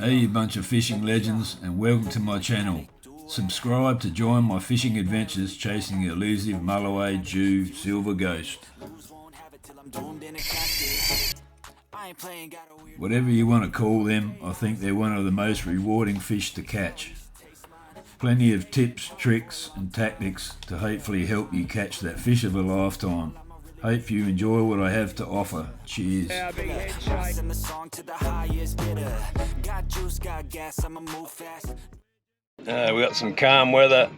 Hey you bunch of fishing legends, and welcome to my channel. Subscribe to join my fishing adventures chasing the elusive Mulloway Jew silver ghost. Whatever you want to call them, I think they're one of the most rewarding fish to catch. Plenty of tips, tricks and tactics to hopefully help you catch that fish of a lifetime. Hope you enjoy what I have to offer. Cheers. We got some calm weather.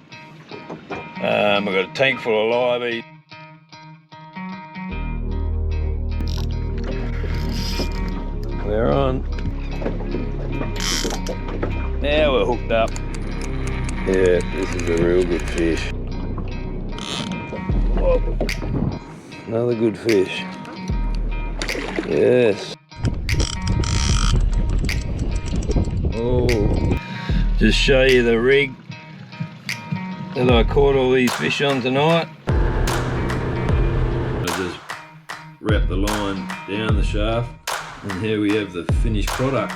We've got a tank full of liveys. We're on. Now we're hooked up. Yeah, this is a real good fish. Whoa. Another good fish. Yes. Oh, just show you the rig that I caught all these fish on tonight. I just wrap the line down the shaft, and here we have the finished product.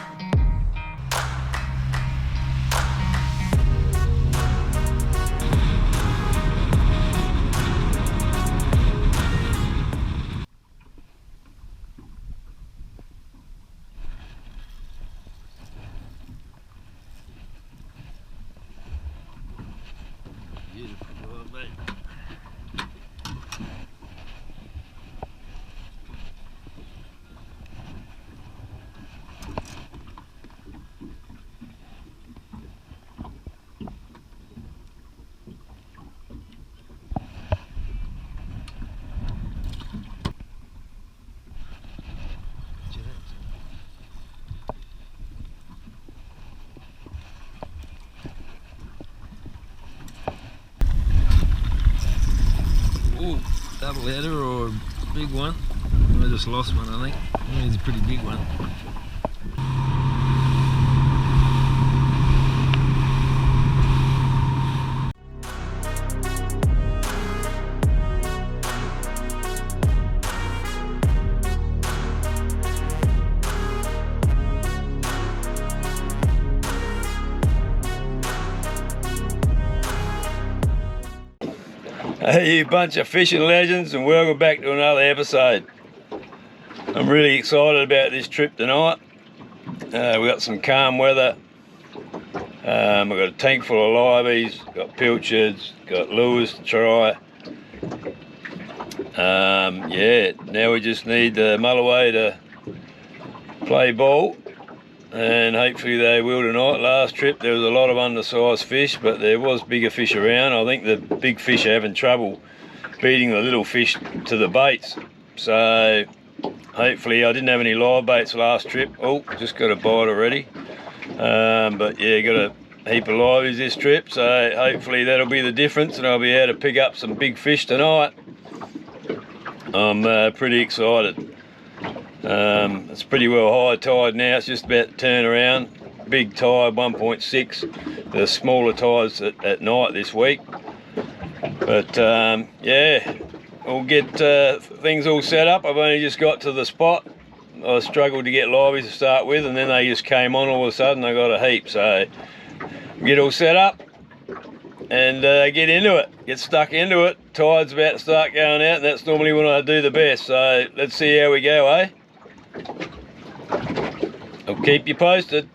Double header or a big one. I just lost one, I think. It's a pretty big one. Hey you bunch of fishing legends, and welcome back to another episode. I'm really excited about this trip tonight. We got some calm weather. I've got a tank full of liveys, got pilchards, got lures to try. Yeah, now we just need the Mulloway to play ball, and hopefully they will tonight. Last trip there was a lot of undersized fish, but there was bigger fish around. I think the big fish are having trouble beating the little fish to the baits, so hopefully I didn't have any live baits last trip. Oh, just got a bite already. But yeah, got a heap of liveys this trip, so hopefully that'll be the difference and I'll be able to pick up some big fish tonight. I'm pretty excited. It's pretty well high tide now. It's just about to turn around. Big tide 1.6. The smaller tides at night this week. But yeah, we'll get things all set up. I've only just got to the spot. I struggled to get liveys to start with, and then they just came on all of a sudden. I got a heap, so get all set up and get into it. Get stuck into it. Tide's about to start going out, and that's normally when I do the best. So let's see how we go, eh? I'll keep you posted.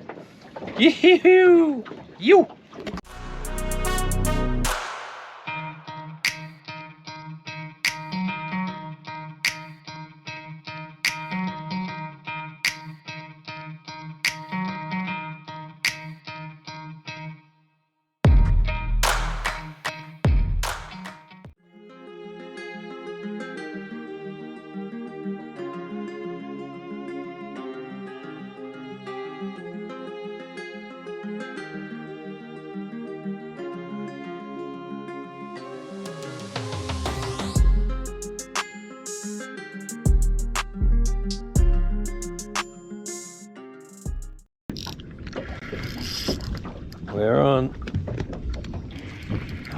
Yoo-hoo! You. We're on.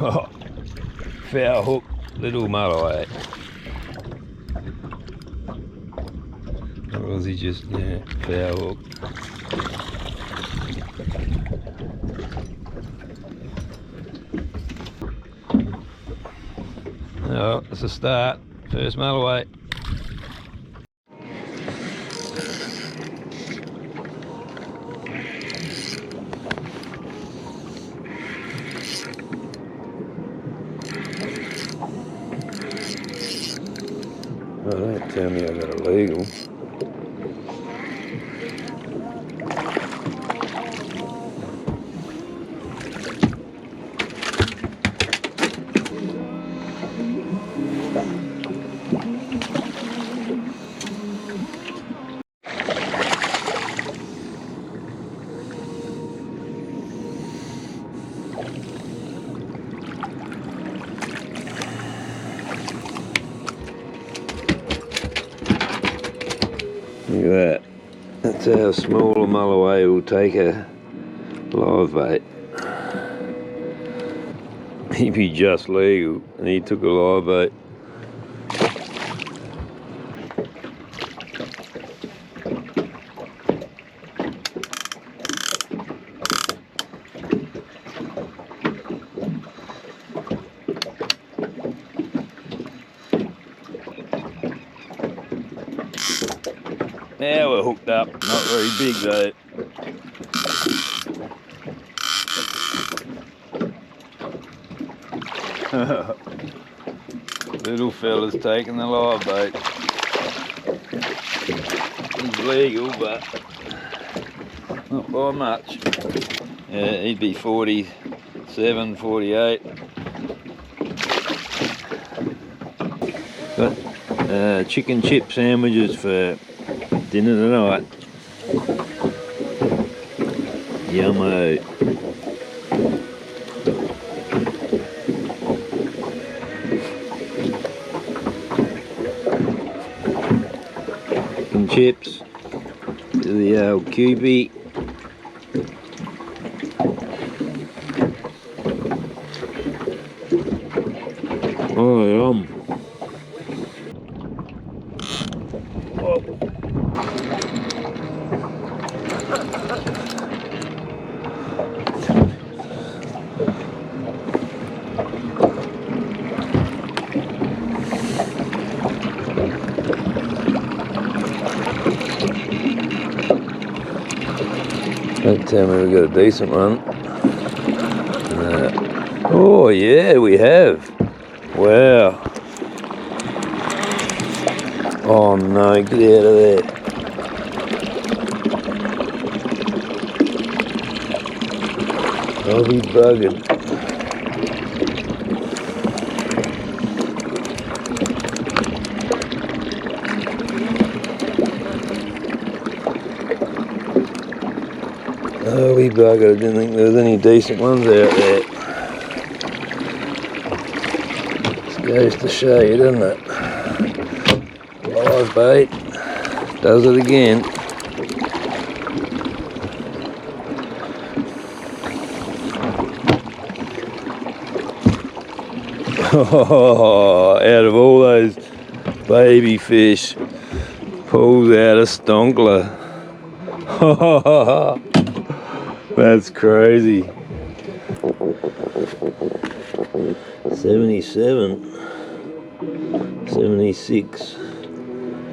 Oh, foul hook, little Mulloway. Or was he just, yeah, foul hook. Oh, it's a start. First Mulloway. Oh, don't tell me I got a legal. Look at that. That's how small a Mulloway will take a live bait. He'd be just legal and he took a live bait. Now we're hooked up, not very big though. Little fella's taking the live bait. He's legal, but not by much. Yeah, he'd be 47, 48. Got chicken chip sandwiches for dinner tonight. Yummo. Chicken chips to the old cubie. Oh, yum. Don't tell me we got a decent one. Oh yeah, we have. Wow. Oh no, get out of there. I'll be buggered. Oh, we buggered. I didn't think there was any decent ones out there. This goes to show you, doesn't it? Live bait. Does it again. Oh, out of all those baby fish, pulls out a stonkler. That's crazy. 77, 76.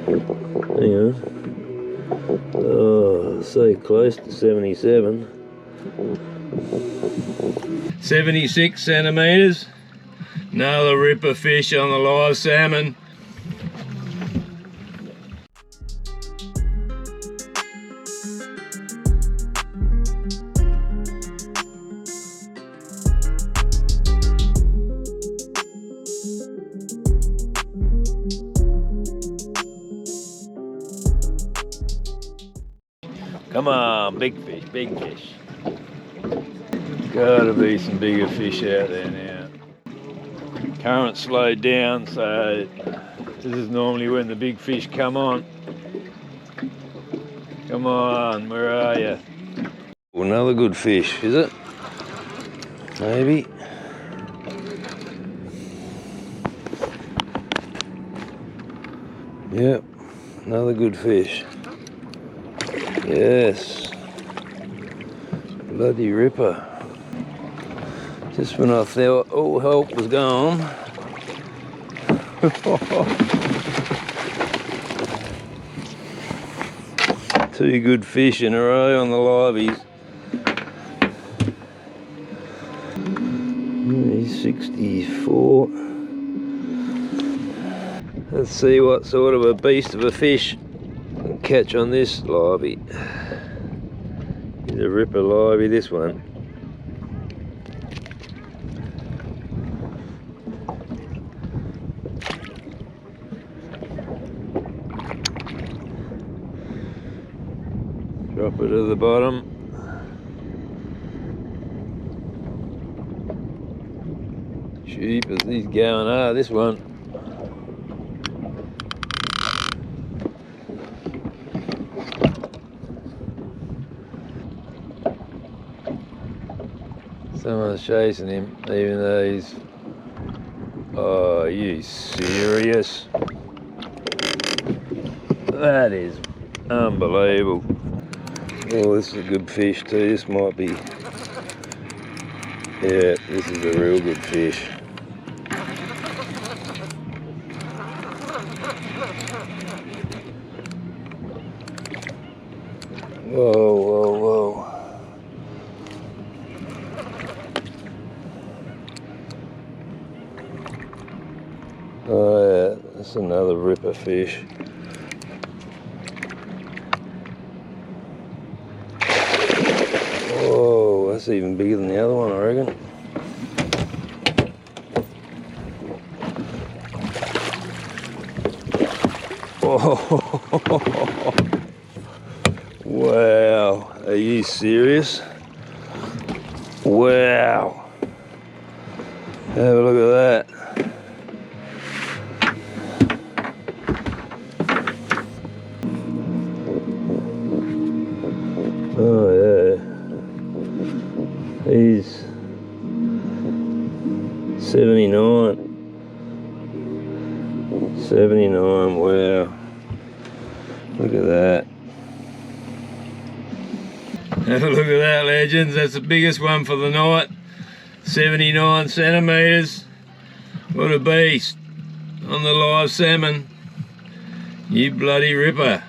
Hang on. Oh, so close to 77. 76 centimetres. Another ripper fish on the live salmon. Come on, big fish, big fish. Gotta be some bigger fish out there now. Current slowed down, so this is normally when the big fish come on. Come on, where are you? Another good fish, is it? Maybe. Yep, another good fish. Yes. Bloody ripper. Just when I thought all help was gone. Two good fish in a row on the liveys. He's 64. Let's see what sort of a beast of a fish I'll catch on this livey. He's a ripper livey, this one. Drop it to the bottom. Cheap as he's going. This one. Someone's chasing him, even though he's... Oh, are you serious? That is unbelievable. Oh, this is a good fish too. This might be... Yeah, this is a real good fish. Whoa, whoa, whoa. Oh yeah, that's another ripper fish. Whoa, that's even bigger than the other one, I reckon. Oh, wow, are you serious? Wow. Have a look at that. Oh yeah, he's 79. 79, wow. Look at that. Have a look at that, legends. That's the biggest one for the night. 79 centimetres. What a beast. On the live salmon. You bloody ripper.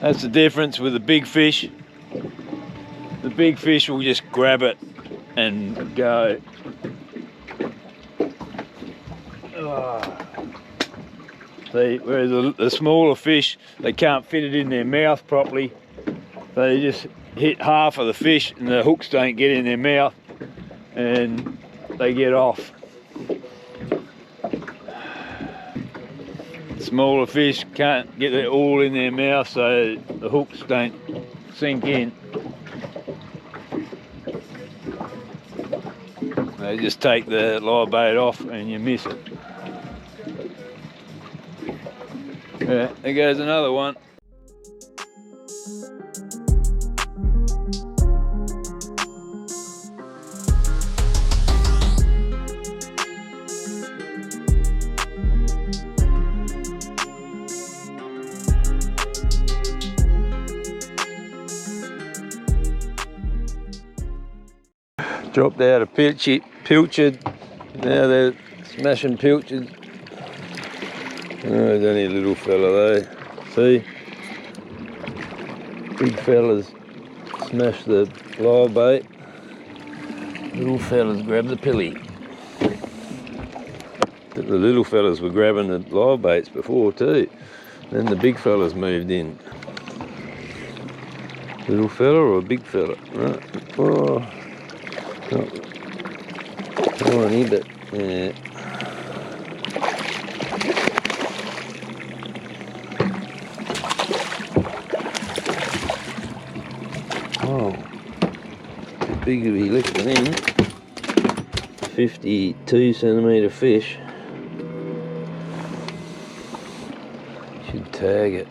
That's the difference with the big fish. The big fish will just grab it and go. See, whereas the smaller fish, they can't fit it in their mouth properly. They just hit half of the fish and the hooks don't get in their mouth and they get off. Smaller fish can't get it all in their mouth, so the hooks don't sink in. They just take the live bait off and you miss it. Yeah, there goes another one. Dropped out of pilchard. Now they're smashing pilchard. Oh, there's only a little fella though. See? Big fellas smash the live bait. Little fellas grab the pilly. The little fellas were grabbing the live baits before too. Then the big fellas moved in. Little fella or a big fella? Right. Oh. Tiny, but yeah. Oh, how big are we lifting in? 52 centimetre fish. Should tag it.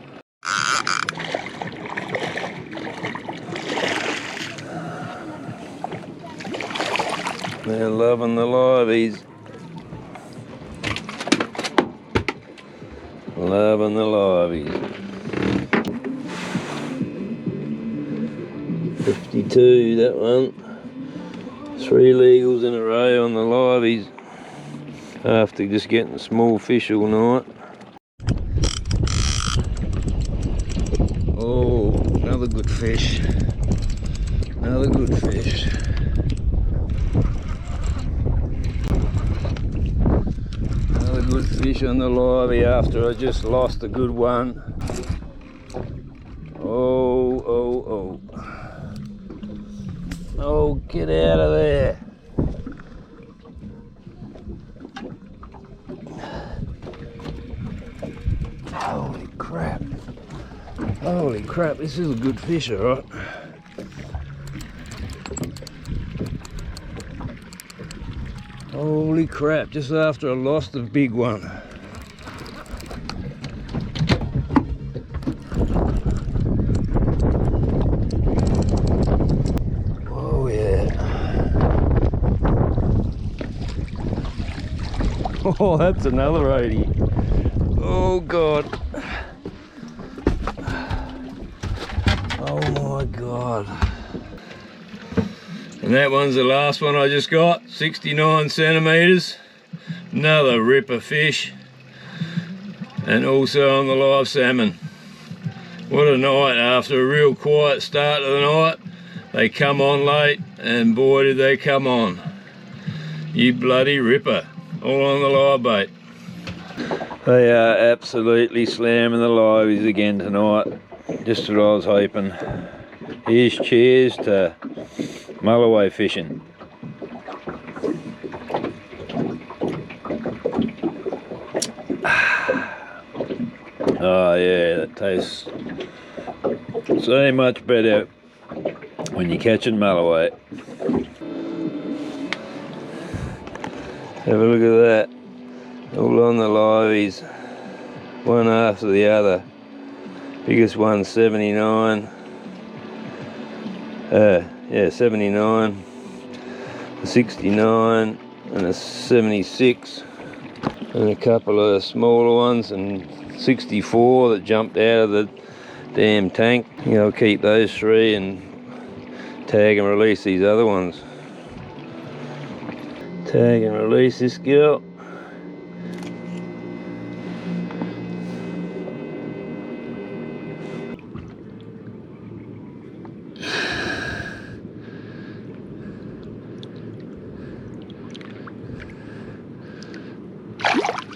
They're loving the liveys. Loving the liveys. 52, that one. 3 legals in a row on the liveys after just getting small fish all night. Oh, another good fish. Another good fish. Another good fish on the livey after I just lost a good one. Oh, oh, oh. Oh, get out of there. Holy crap. Holy crap, this is a good fish, alright. Holy crap, just after I lost a big one. Oh yeah. Oh, that's another 80. Oh God. Oh my God. And that one's the last one I just got, 69 centimeters. Another ripper fish. And also on the live salmon. What a night after a real quiet start of the night. They come on late, and boy did they come on. You bloody ripper. All on the live bait. They are absolutely slamming the liveys again tonight. Just what I was hoping. Here's cheers to Mulloway fishing. Oh yeah, that tastes so much better when you're catching Mulloway. Have a look at that. All on the liveys, one after the other. Biggest one's 79. Yeah, 79, a 69, and a 76, and a couple of smaller ones, and 64 that jumped out of the damn tank. You know, I'll keep those 3 and tag and release these other ones. Tag and release this girl.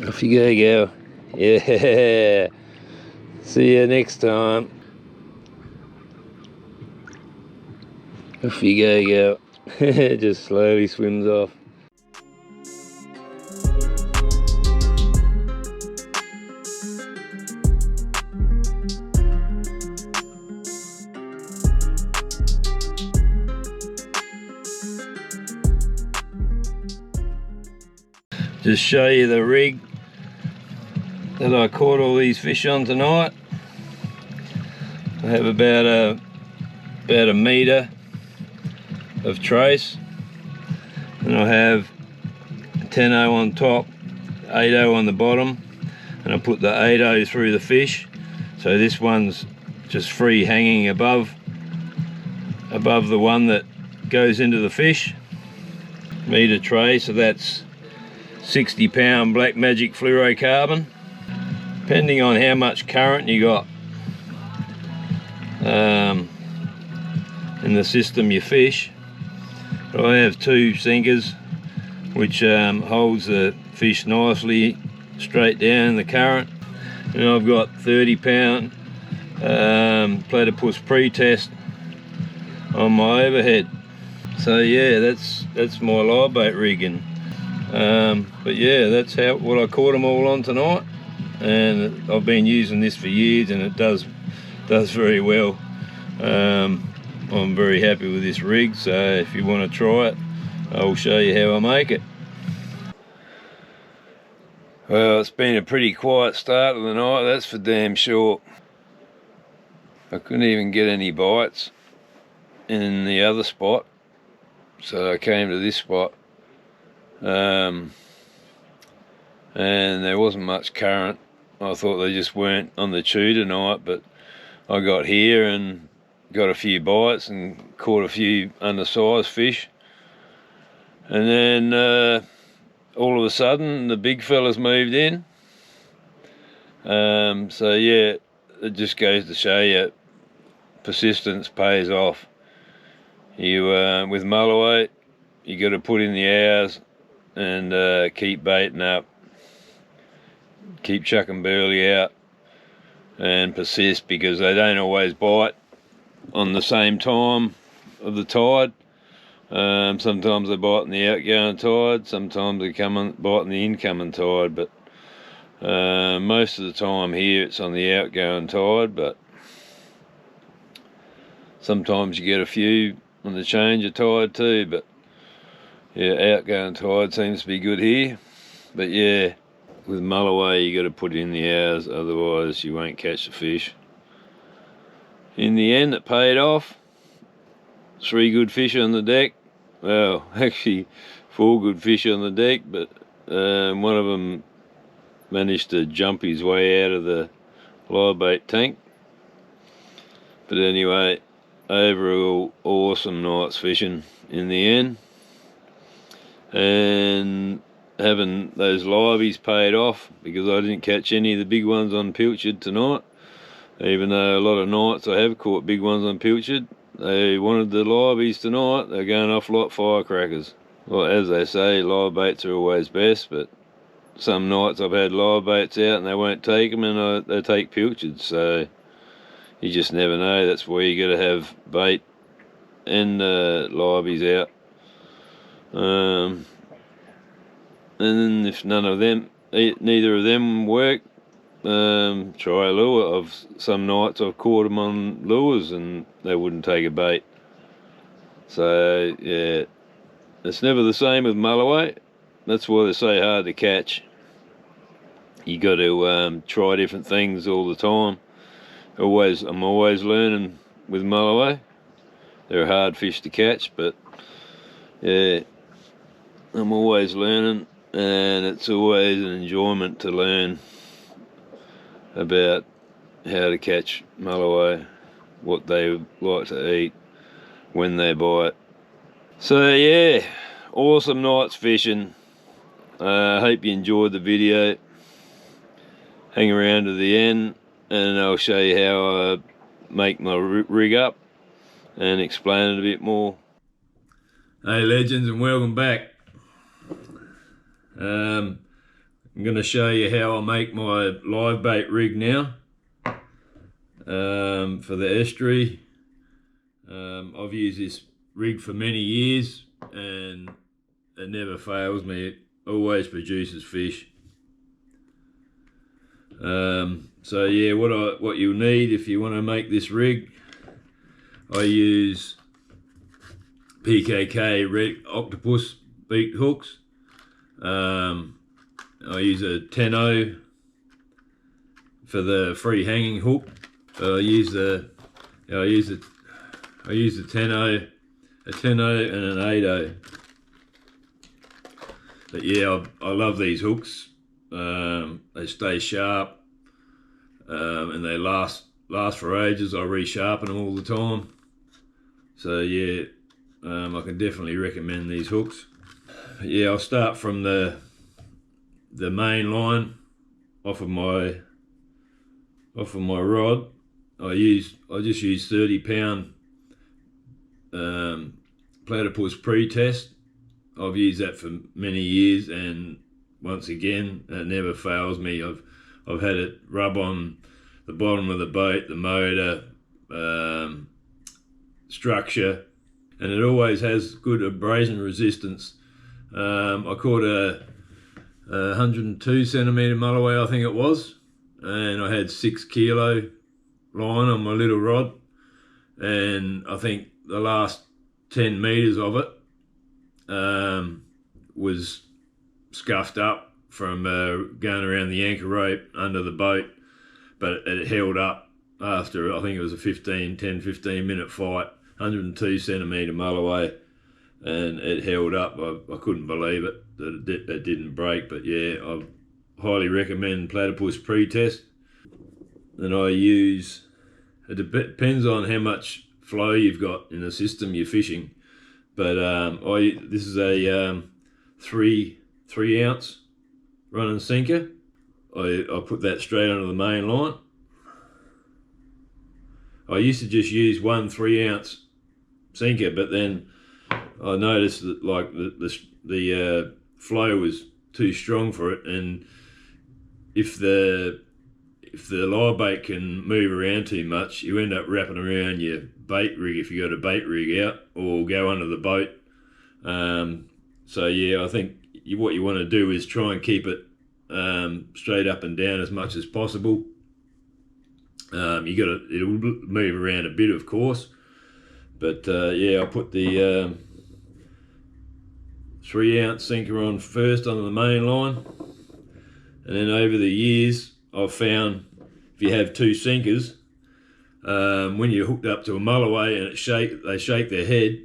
Off you go. Yeah. See you next time. Off you go. Just slowly swims off. Just show you the rig that I caught all these fish on tonight. I have about a metre of trace, and I have 10-0 on top, 8-0 on the bottom, and I put the 8-0 through the fish, so this one's just free hanging above the one that goes into the fish. Metre tray, so that's 60-pound black magic fluorocarbon. Depending on how much current you got in the system you fish. I have 2 sinkers which holds the fish nicely straight down the current, and I've got 30-pound platypus pre-test on my overhead. So yeah, that's my live bait rigging. But yeah, that's what I caught them all on tonight, and I've been using this for years, and it does very well. I'm very happy with this rig, so if you want to try it, I'll show you how I make it. Well, it's been a pretty quiet start of the night, that's for damn sure. I couldn't even get any bites in the other spot, so I came to this spot. And there wasn't much current. I thought they just weren't on the chew tonight, but I got here and got a few bites and caught a few undersized fish. And then all of a sudden the big fellas moved in. So yeah, it just goes to show you persistence pays off. You with Mulloway, you got to put in the hours and keep baiting up, keep chucking burley out, and persist, because they don't always bite on the same time of the tide. Sometimes they bite in the outgoing tide, sometimes they bite in the incoming tide, but most of the time here it's on the outgoing tide, but sometimes you get a few on the change of tide too. But yeah, outgoing tide seems to be good here. But yeah, with Mulloway you got to put in the hours, otherwise you won't catch the fish. In the end it paid off. 3 good fish on the deck. Well, actually 4 good fish on the deck, but one of them managed to jump his way out of the live bait tank. But anyway, overall awesome night's fishing in the end, and having those liveys paid off, because I didn't catch any of the big ones on pilchard tonight, even though a lot of nights I have caught big ones on pilchard. They wanted the liveys tonight. They're going off like firecrackers. Well, as they say, live baits are always best, but some nights I've had live baits out and they won't take them, and they take pilchards. So you just never know. That's why you got to have bait and liveys out. And then if neither of them work, try a lure. Some nights I've caught them on lures and they wouldn't take a bait. So yeah, it's never the same with Mulloway. That's why they're so hard to catch. You got to try different things all the time. I'm always learning with Mulloway. They're a hard fish to catch, but yeah, I'm always learning, and it's always an enjoyment to learn about how to catch Mulloway, what they like to eat, when they bite. So yeah, awesome night's fishing. I hope you enjoyed the video. Hang around to the end and I'll show you how I make my rig up and explain it a bit more. Hey legends, and welcome back. I'm going to show you how I make my live bait rig now for the estuary. I've used this rig for many years and it never fails me. It always produces fish. So yeah, what you'll need if you want to make this rig, I use PKK red octopus beaked hooks. I use a 10-0 for the free hanging hook. I use the 10-0, a 10-0 and an 8-0. But yeah, I love these hooks. They stay sharp, and they last for ages. I resharpen them all the time. So yeah, I can definitely recommend these hooks. But yeah, I'll start from the main line off of my rod. I just use 30-pound platypus pre-test. I've used that for many years, and once again, it never fails me. I've had it rub on the bottom of the boat, the motor, structure, and it always has good abrasion resistance. I caught a 102 centimetre Mulloway, I think it was, and I had 6 kilo line on my little rod, and I think the last 10 metres of it was scuffed up from going around the anchor rope under the boat, but it held up after, I think it was a 10-15 minute fight. 102 centimetre Mulloway, and it held up. I couldn't believe it that it didn't break. But yeah, I highly recommend platypus pre-test. Then I use, it depends on how much flow you've got in the system you're fishing. But this is a 3 ounce running sinker. I put that straight onto the main line. I used to just use one 3 ounce sinker, but then I noticed that like the flow was too strong for it, and if the live bait can move around too much, you end up wrapping around your bait rig if you got a bait rig out, or go under the boat. So yeah, I think what you want to do is try and keep it straight up and down as much as possible. It'll move around a bit, of course, but yeah, I put the 3 ounce sinker on first on the main line, and then over the years I've found if you have two sinkers, when you're hooked up to a Mulloway and they shake their head,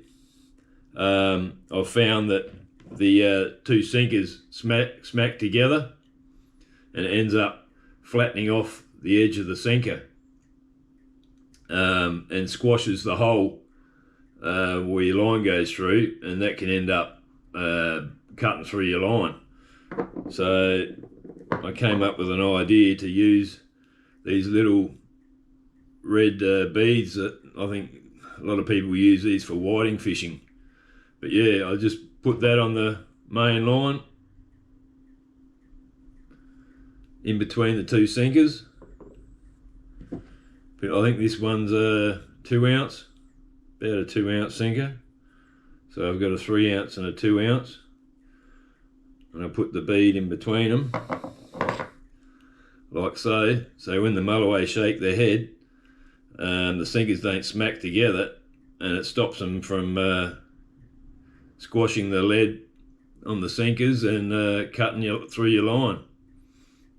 I've found that the two sinkers smack together, and it ends up flattening off the edge of the sinker, and squashes the hole where your line goes through, and that can end up cutting through your line. So I came up with an idea to use these little red beads that I think a lot of people use these for whiting fishing. But yeah, I just put that on the main line in between the two sinkers. But I think this one's a 2 ounce, about a 2 ounce sinker. So I've got a 3 ounce and a 2 ounce, and I put the bead in between them, like so. So when the Mulloway shake their head, the sinkers don't smack together, and it stops them from squashing the lead on the sinkers and cutting through your line.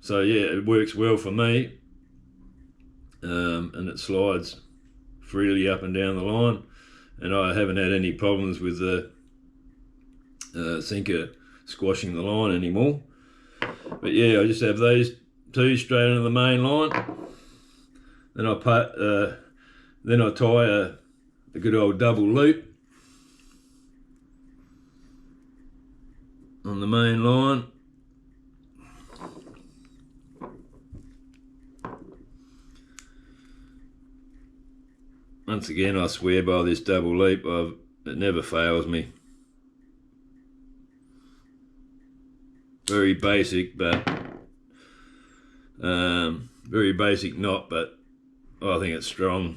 So yeah, it works well for me, and it slides freely up and down the line, and I haven't had any problems with the sinker squashing the line anymore. But yeah, I just have those two straight into the main line. Then I tie a good old double loop on the main line. Once again, I swear by this double loop. It never fails me. Very basic, but very basic knot, but I think it's strong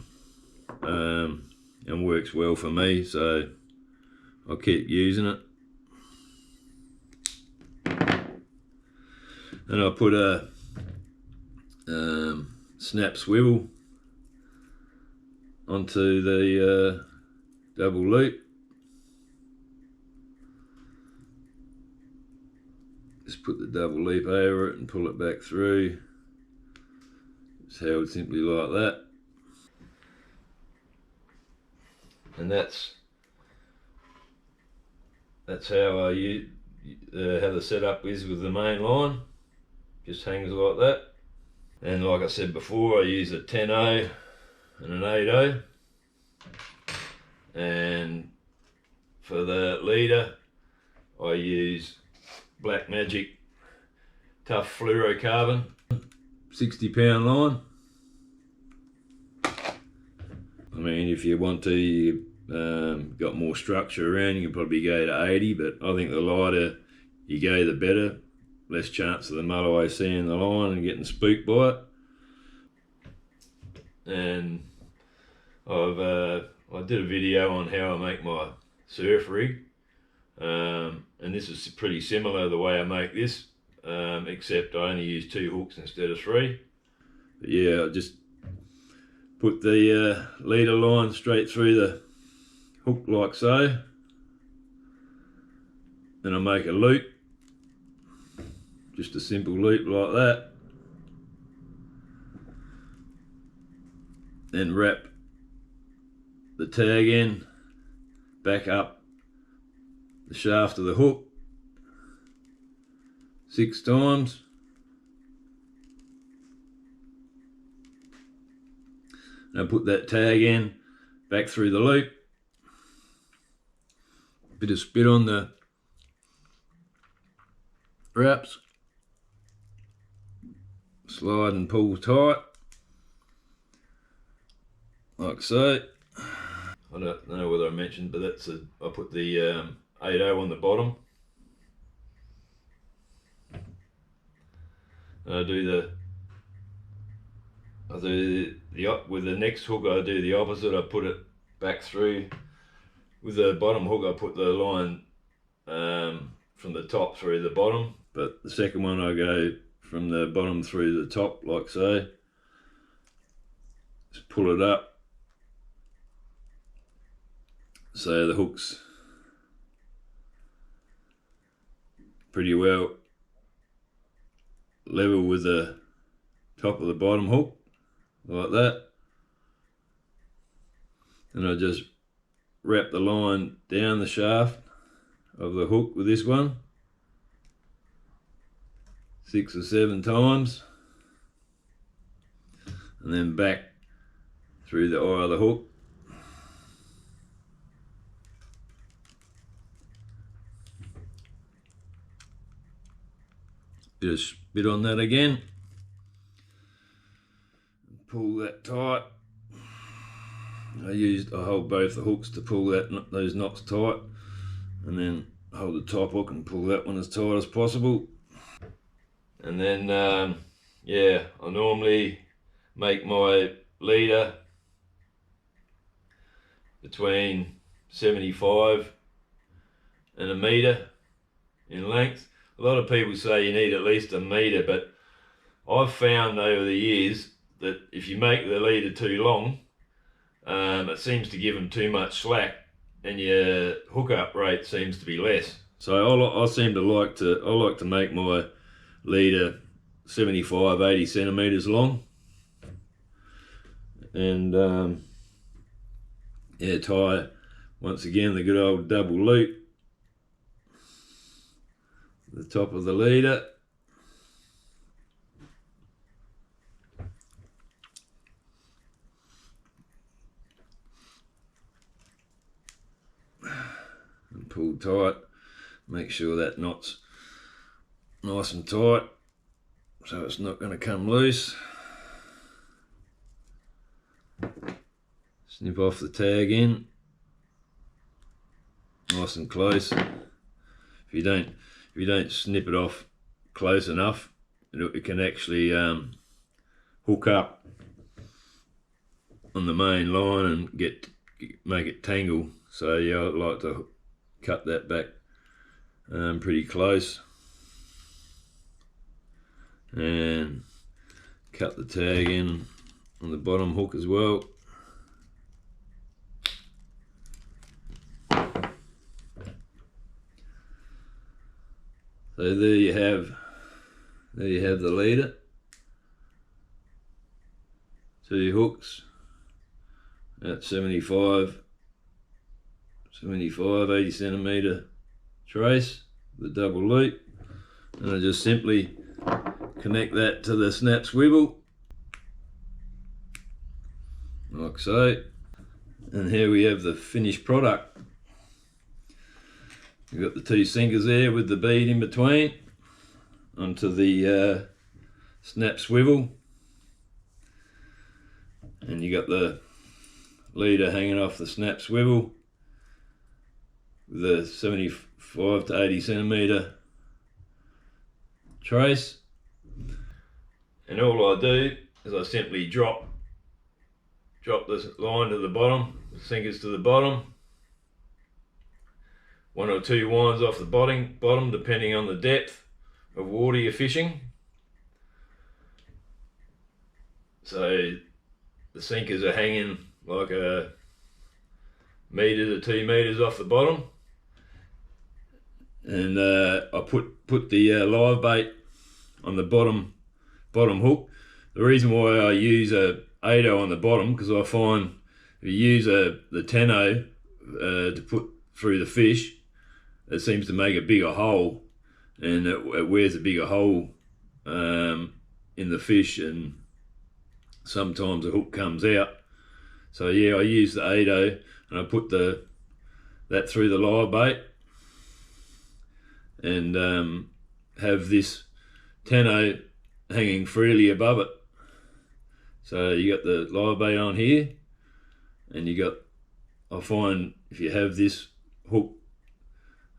and works well for me, so I'll keep using it. And I put a snap swivel onto the double loop. Just put the double loop over it and pull it back through. It's held simply like that. And that's how I use how the setup is with the main line. Just hangs like that. And like I said before, I use a 10-0 and an 8-0. And for the leader, I use Black Magic tough fluorocarbon 60-pound line. I mean, if you want to, you got more structure around, you can probably go to 80, but I think the lighter you go, the better. Less chance of the Mulloway seeing the line and getting spooked by it. And I did a video on how I make my surf rig, and this is pretty similar the way I make this, except I only use 2 hooks instead of 3. But yeah, I just put the leader line straight through the hook like so. Then I make a loop, just a simple loop like that. Then wrap the tag end back up the shaft of the hook 6 times. And I put that tag in back through the loop. Bit of spit on the wraps. Slide and pull tight, like so. I don't know whether I mentioned, but I put the 8.0 on the bottom. And I do with the next hook I do the opposite. I put it back through. With the bottom hook I put the line from the top through the bottom, but the second one I go from the bottom through the top, like so. Just pull it up so the hook's pretty well level with the top of the bottom hook, like that. And I just wrap the line down the shaft of the hook with this one 6 or 7 times, and then back through the eye of the hook. Just spit on that again, pull that tight. I hold both the hooks to pull those knots tight, and then hold the top hook and pull that one as tight as possible. And then yeah, I normally make my leader between 75 and a metre in length. A lot of people say you need at least a metre, but I've found over the years that if you make the leader too long, it seems to give them too much slack, and your hookup rate seems to be less. So I like to make my leader 75-80 centimetres long, and yeah, tie once again the good old double loop the top of the leader. And pull tight, make sure that knot's nice and tight so it's not going to come loose. Snip off the tag in nice and close. If you don't snip it off close enough, it can actually hook up on the main line and make it tangle. So yeah, I'd like to cut that back pretty close, and cut the tag in on the bottom hook as well. So there you have the leader. 2 hooks at 75, 80 centimetre trace, the double loop, and I just simply connect that to the snap swivel, like so. And here we have the finished product. You've got the 2 sinkers there with the bead in between onto the snap swivel, and you got the leader hanging off the snap swivel with a 75 to 80 centimetre trace. And all I do is I simply drop the line to the bottom, the sinkers to the bottom, 1 or 2 winds off the bottom depending on the depth of water you're fishing. So the sinkers are hanging like a metre to 2 metres off the bottom, and I put the live bait on the bottom hook. The reason why I use a 8.0 on the bottom, because I find if you use the 10.0 to put through the fish, it seems to make a bigger hole, and it wears a bigger hole in the fish, and sometimes the hook comes out. So yeah, I use the 8.0 and I put that through the live bait, and have this 10.0 hanging freely above it. So you got the live bait on here, and you got, I find if you have this hook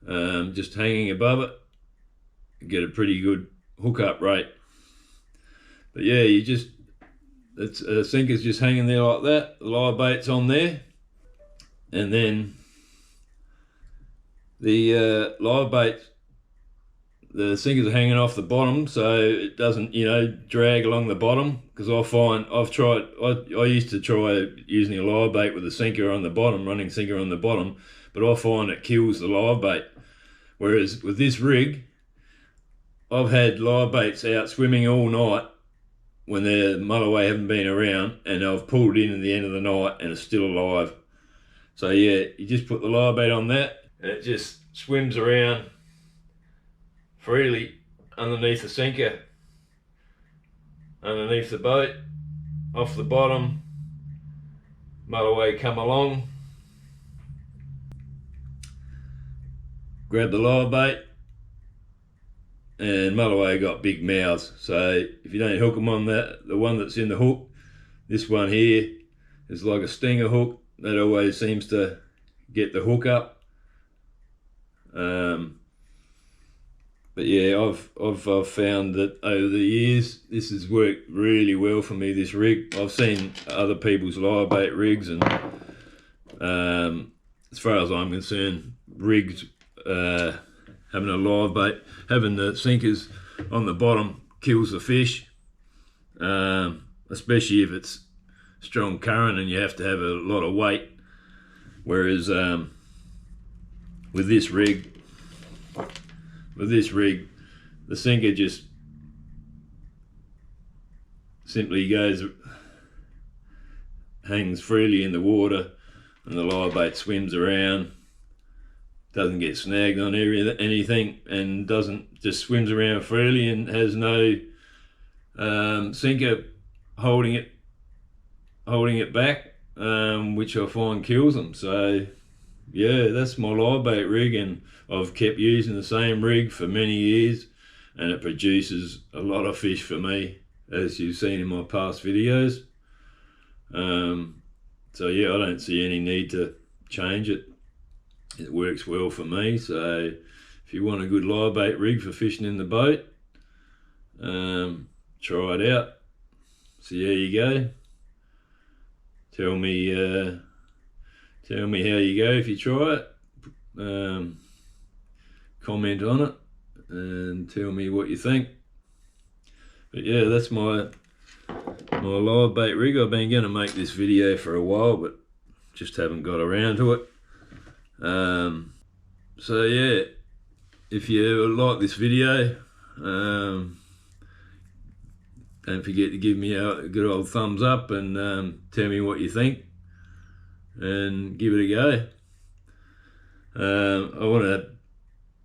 just hanging above it, you get a pretty good hook up rate. But yeah, you just, it's a sinker's just hanging there like that, the live bait's on there, and then the live bait, the sinkers are hanging off the bottom so it doesn't, drag along the bottom. Because I used to try using a live bait with a sinker on the bottom, running sinker on the bottom, but I find it kills the live bait. Whereas with this rig, I've had live baits out swimming all night when the Mulloway haven't been around, and I've pulled in at the end of the night and it's still alive. So yeah, you just put the live bait on that and it just swims around freely underneath the sinker, underneath the boat, off the bottom. Mulloway come along, grab the live bait, and Mulloway got big mouths, so if you don't hook them on the one that's in the hook, this one here is like a stinger hook that always seems to get the hook up. But yeah, I've found that over the years this has worked really well for me, this rig. I've seen other people's live bait rigs, and as far as I'm concerned, rigs having a live bait, having the sinkers on the bottom kills the fish, especially if it's strong current and you have to have a lot of weight. Whereas with this rig, the sinker just simply hangs freely in the water, and the live bait swims around, doesn't get snagged on anything, and just swims around freely and has no sinker holding it back, which I find kills them. So yeah, that's my live bait rig, and I've kept using the same rig for many years, and it produces a lot of fish for me, as you've seen in my past videos. So yeah, I don't see any need to change it. It works well for me. So if you want a good live bait rig for fishing in the boat, try it out. So there you go. Tell me how you go if you try it. Comment on it and tell me what you think. But yeah, that's my live bait rig. I've been going to make this video for a while, but just haven't got around to it. So yeah, if you like this video, don't forget to give me a good old thumbs up and tell me what you think, and give it a go. I want to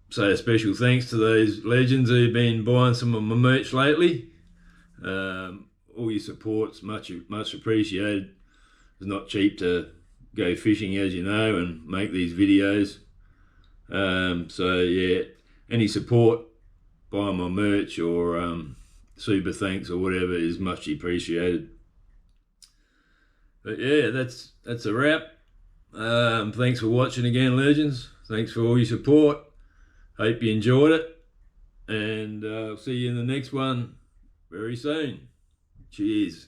say a special thanks to those legends who've been buying some of my merch lately. All your support's much appreciated. It's not cheap to go fishing, as you know, and make these videos. So yeah, any support, buying my merch or super thanks or whatever is much appreciated. But yeah, that's a wrap. Thanks for watching again, legends. Thanks for all your support. Hope you enjoyed it, and I'll see you in the next one very soon. Cheers.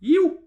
You.